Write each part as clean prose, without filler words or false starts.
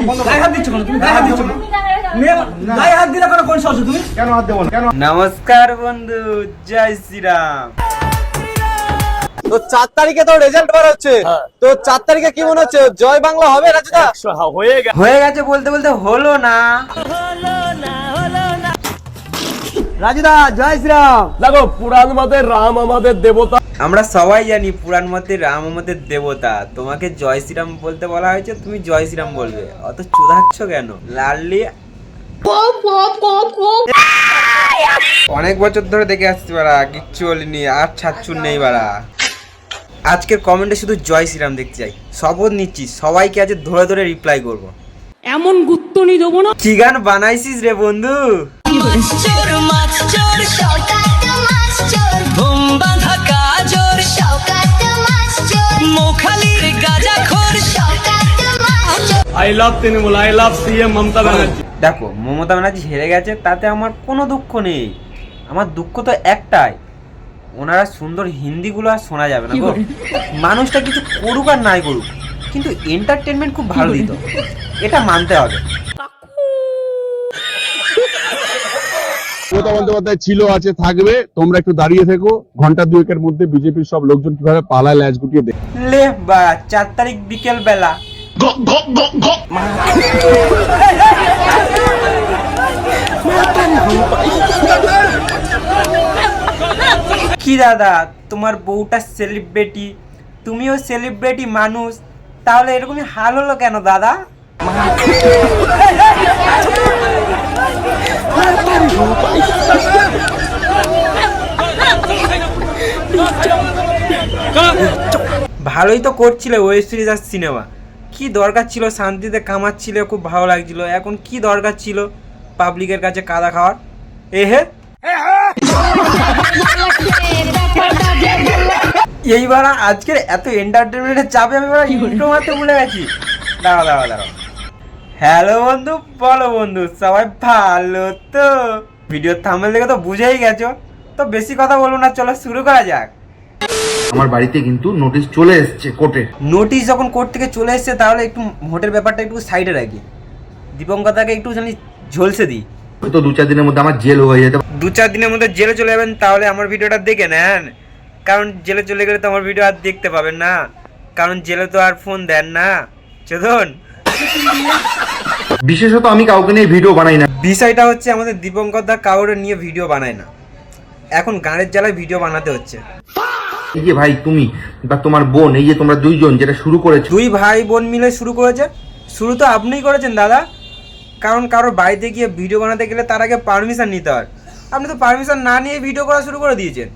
গায়ে হাত দিচ্ছ কেন তুমি? গায়ে হাত দিচ্ছ কেন? গায়ে হাত দিলে কেন? কোন সাহসে তুমি? কেন হাত দেবো না? কেন? নমস্কার বন্ধু, জয় শ্রীরাম। তো 4 তারিখে তো রেজাল্ট বার হচ্ছে, তো 4 তারিখে কি মনে হচ্ছে, জয় বাংলা হবে রাজুদা? হয়ে গেছে বলতে বলতে হলো না। রাজুদা জয় শ্রীরাম। দেখো, পুরাণ মতে রাম আমাদের দেবতা। আমরা সবাই জানি পুরাণ মতে রাম আমাদের দেবতা। তোমাকে জয় শ্রীরাম বলতে বলা হয়েছে, তুমি জয় শ্রীরাম বলবে। অত চুদাচ্ছ কেন? লাডলি অনেক বছর ধরে দেখে আসছি বাড়া, কিচ্ছু বলিনি, আর ছাড়ছুর নেই বাড়া। আজকের কমেন্টে শুধু জয় শ্রীরাম দেখতে চাই। শপথ নিচ্ছি সবাইকে আজ ধরে ধরে রিপ্লাই করব। এমন গুত্তনি দেবো না। কি গান বানাইছিস রে বন্ধু? I love Trinamool, I love CM Mamata Banerjee. দেখো, মমতা ব্যানার্জি হেরে গেছে, তাতে আমার কোনো দুঃখ নেই। আমার দুঃখ তো একটাই, ওনারা সুন্দর হিন্দিগুলো আর শোনা যাবে না গো। মানুষটা কিছু করুক আর নাই করুক, কিন্তু এন্টারটেনমেন্ট খুব ভালো দিত, এটা মানতে হবে। মমতা বন্দ্যোপাধ্যায় ছিল, আছে, থাকবে। তোমরা একটু দাঁড়িয়ে থেকো, ঘন্টা দুয়েকের মধ্যে বিজেপির সব লোকজন কিভাবে পালায় ল্যাজ গুটিয়ে দেখে। লে বা 4 তারিখ বিকেল বেলা কি দাদা, তোমার বউটা সেলিব্রিটি, তুমিও সেলিব্রিটি মানুষ, তাহলে এরকমই হাল হলো কেন দাদা? ভালোই তো করছিল ওয়েব সিরিজ আর সিনেমা, কি দরকার ছিল? শান্তিতে কামাচ্ছিল, খুব ভালো লাগছিল। এখন কি দরকার ছিল পাবলিকের কাছে কাদা খাওয়ার? এহে এইবার আজকের এত এন্টারটেনমেন্টের চাপে আমি ইন্ট্রো মারতে ভুলে গেছি। দাঁড়াও। হ্যালো বন্ধু, বলো বন্ধু, সবাই ভালো তো? ভিডিওর থাম্বনেল দেখে তো বুঝেই গেছো, তো বেশি কথা বলবো না, চলো শুরু করা যাক। আমার বাড়িতে কিন্তু নোটিশ চলে এসেছে কোর্টে। নোটিশ যখন কোর্ট থেকে চলে এসেছে, তাহলে একটু ভোটের ব্যাপারটা একটু সাইডে রাখি, দীপঙ্করদাকে একটু জানি ঝলসে দিই। তো 2-4 দিনের মধ্যে আমার জেল হয়ে যেতে। 2-4 দিনের মধ্যে জেলে চলে যাবেন, তাহলে আমার ভিডিওটা দেখে নেন, কারণ জেলে চলে গেলে তো আমার ভিডিও আর দেখতে পাবেন না, কারণ জেলে তো আর ফোন দেন না চোদন। বিশেষত আমি কাউকে নিয়ে ভিডিও বানাই না। বিষয়টা হচ্ছে, আমাদের দীপঙ্করদা কাউরে নিয়ে ভিডিও বানায় না, এখন গানের জ্বালায় ভিডিও বানাতে হচ্ছে। এই যে ভাই তুমি বা তোমার বোন, এই যে তোমরা দুইজন যেটা শুরু করেছো, 2 ভাই বোন মিলে শুরু করেছে। শুরু তো আপনিই করেছেন দাদা, কারণ কারোর বাড়িতে গিয়ে ভিডিও বানাতে গেলে তার আগে পারমিশন নিতে হয়। আপনি তো পারমিশন না নিয়ে ভিডিও করা শুরু করে দিয়েছেন।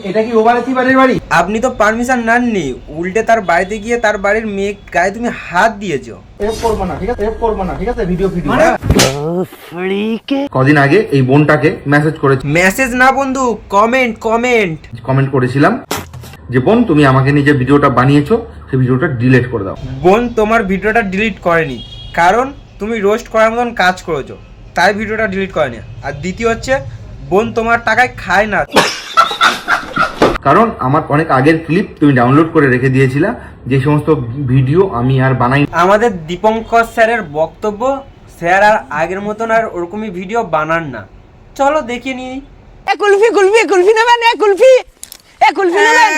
এটা কি ওভারেথিবারের বাড়ি? আপনি তো পারমিশন নেননি, উল্টে তার বাড়িতে গিয়ে তার বাড়ির মেয়ে গায়ে তুমি হাত দিয়েছো। এফ করবো না, ঠিক আছে? এফ করবো না, ঠিক আছে? ভিডিও কদিন আগে এই বোনটাকে মেসেজ করেছি, মেসেজ না বন্ধু, কমেন্ট করেছিলাম যে বোন, তুমি আমাকে নিয়ে যে ভিডিওটা বানিয়েছো সেই ভিডিওটা ডিলিট করে দাও। বোন তোমার ভিডিওটা ডিলিট করেনি, কারণ তুমি রোস্ট করার মতন কাজ করেছো, তাই ভিডিওটা ডিলিট করেনি। আর দ্বিতীয় হচ্ছে, বোন তোমার টাকায় খায় না, কারণ আমার অনেক আগের ক্লিপ তুমি ডাউনলোড করে রেখে দিয়েছিলা, যে সমস্ত ভিডিও আমি আর বানাই। আমাদের দীপঙ্কর স্যারের বক্তব্য, স্যার আর আগের মতন আর ওরকমই ভিডিও বানান না। চলো দেখে নিই। কুলফি নেবেন? কুলফি নেবেন?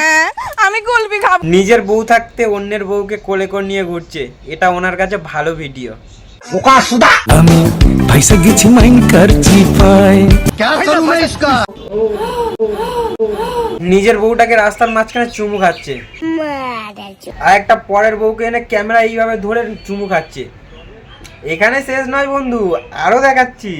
আমি কুলফি খাবো। নিজের বউ থাকতে অন্যের বউকে কোলে করে নিয়ে ঘুরছে, এটা ওনার কাছে ভালো ভিডিও। আমি পয়সা গেছি মাইন্ড করছি পাই। নিজের বউটাকে রাস্তার মাঝখানে চুমু খাচ্ছে, আর একটা পরের বউকে এনে ক্যামেরা এইভাবে ধরে চুমু খাচ্ছে। এখানে শেষ নয় বন্ধু, আরো দেখাচ্ছি।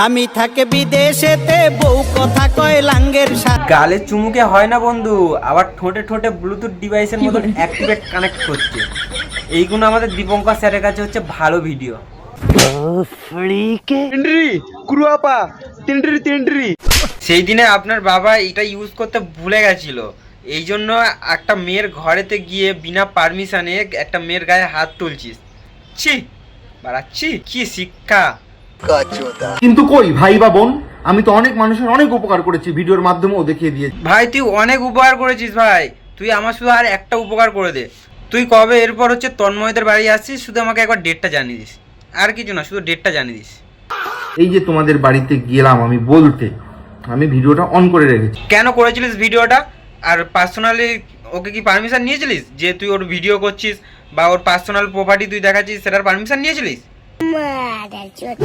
আমি থাকে বিদেশেতে, বউ কথা কয় লাঙ্গের সাথে। গালে চুমুকে হয় না বন্ধু, আবার ঠোঁটে ঠোঁটে ব্লুটুথ ডিভাইসের মতো অ্যাক্টিভেট কানেক্ট করছে। এইগুলো আমাদের দীপঙ্কর স্যারের কাছে হচ্ছে ভালো ভিডিও। সেই দিনে আপনার বাবা এটা ইউজ করতে ভুলে গেছিল, এই জন্য একটা মেয়ের ঘরেতে গিয়ে বিনা পারমিশনে একটা মেয়ের গায়ে হাত তুলছিস। ছি বাড়াচ্ছি, কি শিক্ষা। কিন্তু কই ভাই বা বোন, আমি তো অনেক মানুষের অনেক উপকার করেছি, ভিডিওর মাধ্যমেও দেখিয়ে দিয়েছি। ভাই তুই অনেক উপকার করেছিস ভাই, তুই আমার শুধু আর একটা উপকার করে দে। তুই কবে এরপর হচ্ছে তন্ময়দের বাড়ি আসছিস, শুধু আমাকে একবার ডেটটা জানিয়ে দিস, আর কিছু না, শুধু ডেটটা জানিয়ে দিস। এই যে তোমাদের বাড়িতে গেলাম আমি বলতে, আমি ভিডিওটা অন করে রেখেছি। কেন করেছিলিস ভিডিওটা? আর পার্সোনালি ওকে কি পারমিশন নিয়েছিলিস যে তুই ওর ভিডিও করছিস বা ওর পার্সোনাল প্রপার্টি তুই দেখাচ্ছিস, সেটার পারমিশন নিয়েছিলিস?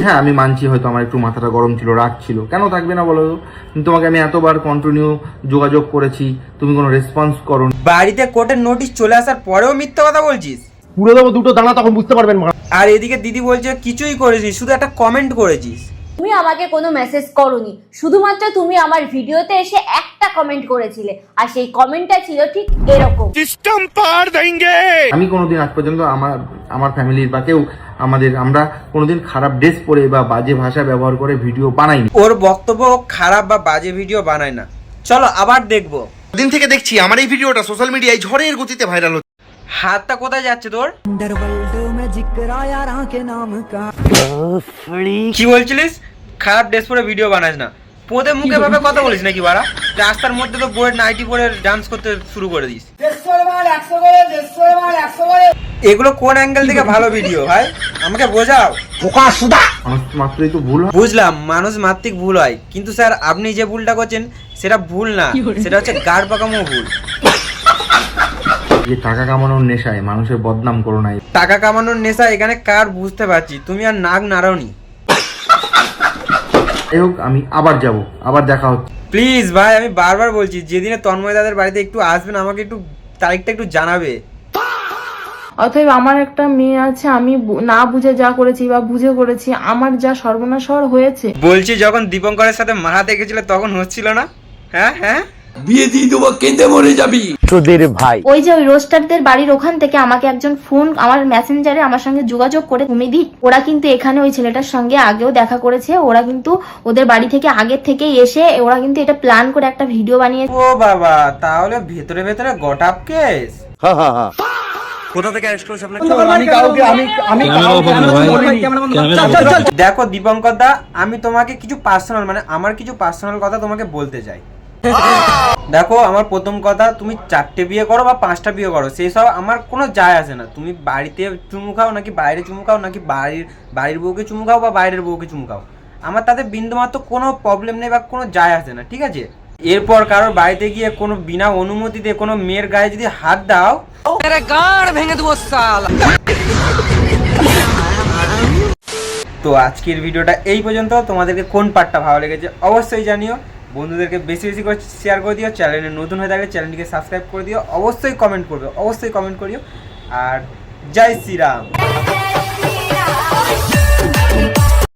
হ্যাঁ আমি মানছি হয়তো আমার একটু মাথাটা গরম ছিল, রাগ ছিল, কেন থাকবে না বলো তো? কিন্তু তোমাকে আমি এতবার কন্টিনিউ যোগাযোগ করেছি, তুমি কোনো রেসপন্স করো না। বাড়িতে কোর্টের নোটিশ চলে আসার পরেও মিথ্যা কথা বলছিস। পুরো দেবো দুটো দানা, তখন বুঝতে পারবেন। আর এদিকে দিদি বলছে কিছুই করেছিস, শুধু একটা কমেন্ট করেছিস। তুমি আমাকে কোনো মেসেজ করোনি, শুধুমাত্র তুমি আমার ভিডিওতে এসে একটা কমেন্ট করেছিলে, আর সেই কমেন্টটা ছিল ঠিক এরকম। আমি কোনোদিন আজ পর্যন্ত আমার ফ্যামিলির বা কেউ আমরা কোনোদিন খারাপ ড্রেস পরে বা বাজে ভাষা ব্যবহার করে ভিডিও বানাইনি। ওর বক্তব্য খারাপ বা বাজে ভিডিও বানায় না। চলো আবার দেখবো। দিন থেকে দেখছি আমার এই ভিডিওটা সোশ্যাল মিডিয়ায় ঝড়ের গতিতে ভাইরাল হচ্ছে। হাতটা কোথায় যাচ্ছে তোর? কি বলছিলিস? খারাপ ড্রেস পরে ভিডিও বানাস না, পোদে মুখে ভাবে কথা বলিস নাকি বাড়া? রাস্তার মধ্যে তো বইয়ের নাইটি পরে ডান্স করতে শুরু করে দিস। এগুলো কোন অ্যাঙ্গেল থেকে ভালো ভিডিও ভাই, আমাকে বোঝাও। মানুষ মাত্রই তো ভুল হয়। বুঝলাম মানুষ মাত্রিক ভুল হয়, কিন্তু স্যার আপনি যে ভুলটা করছেন সেটা ভুল না, সেটা হচ্ছে গাড় পাকামো ভুল। যে টাকা কামানোর নেশায় মানুষের বদনাম করো না। টাকা কামানোর নেশা এখানে কার বুঝতে পারছি, তুমি আর নাক নাড়াওনি। যাই হোক আমি আবার যাব, আবার দেখা হচ্ছে। প্লিজ ভাই, আমি বারবার বলছি যেদিনে তন্ময় দাদের বাড়িতে একটু আসবেন আমাকে একটু তারিখটা একটু জানাবে। অতএব আমার একটা মেয়ে আছে, আমি না বুঝে যা করেছি বা বুঝে করেছি, আমার যা সর্বনাশ হয়েছে। বলছি যখন দীপঙ্করের সাথে মাহাতে গেছিল তখন হচ্ছিল না? হ্যাঁ হ্যাঁ, বিয়ে দিয়ে দেবো, কেঁদে মরে যাবি। ওই যে ওই রোস্টারদের বাড়ির ওখান থেকে আমাকে একজন ফোন, আমার মেসেঞ্জারে আমার সঙ্গে যোগাযোগ করে, তুমি দি ওরা কিন্তু এখানে ওই ছেলেটার সঙ্গে আগেও দেখা করেছে, ওরা কিন্তু ওদের বাড়ি থেকে আগের থেকে এসে ওরা কিন্তু এটা প্ল্যান করে একটা ভিডিও বানিয়েছে। ও বাবা, তাহলে ভেতরে ভেতরে গটাপ কেস। কোথা থেকে অ্যারেস্ট করেছে আপনাকে? দেখো দীপঙ্কর দা, আমি তোমাকে কিছু পার্সোনাল আমার কিছু পার্সোনাল কথা তোমাকে বলতে চাই। দেখো আমার প্রথম কথা, তুমি 4টে বিয়ে করো বা 5টা বিয়ে করো, সেই সব আমার কোনো যায় আসে না। তুমি বাড়িতে চুমু খাও নাকি বাইরে চুমু খাও, নাকি বাড়ির বউকে চুমু খাও বা বাইরের বউকে চুমু খাও, আমার তাতে বিন্দুমাত্র কোনো প্রবলেম নেই বা কোনো যায় আসে না, ঠিক আছে? এরপর কারোর বাড়িতে গিয়ে কোনো বিনা অনুমতিতে কোনো মেয়ের গায়ে যদি হাত দাও, তো আজকের ভিডিওটা এই পর্যন্ত। তোমাদেরকে কোন পার্টটা ভালো লেগেছে অবশ্যই জানিও, বন্ধুদেরকে বেশি বেশি করে শেয়ার করে দিও, চ্যানেলে নতুন হয়ে থাকলে চ্যানেলটিকে সাবস্ক্রাইব করে দিও, অবশ্যই কমেন্ট করিও। আর জয় শ্রীরাম।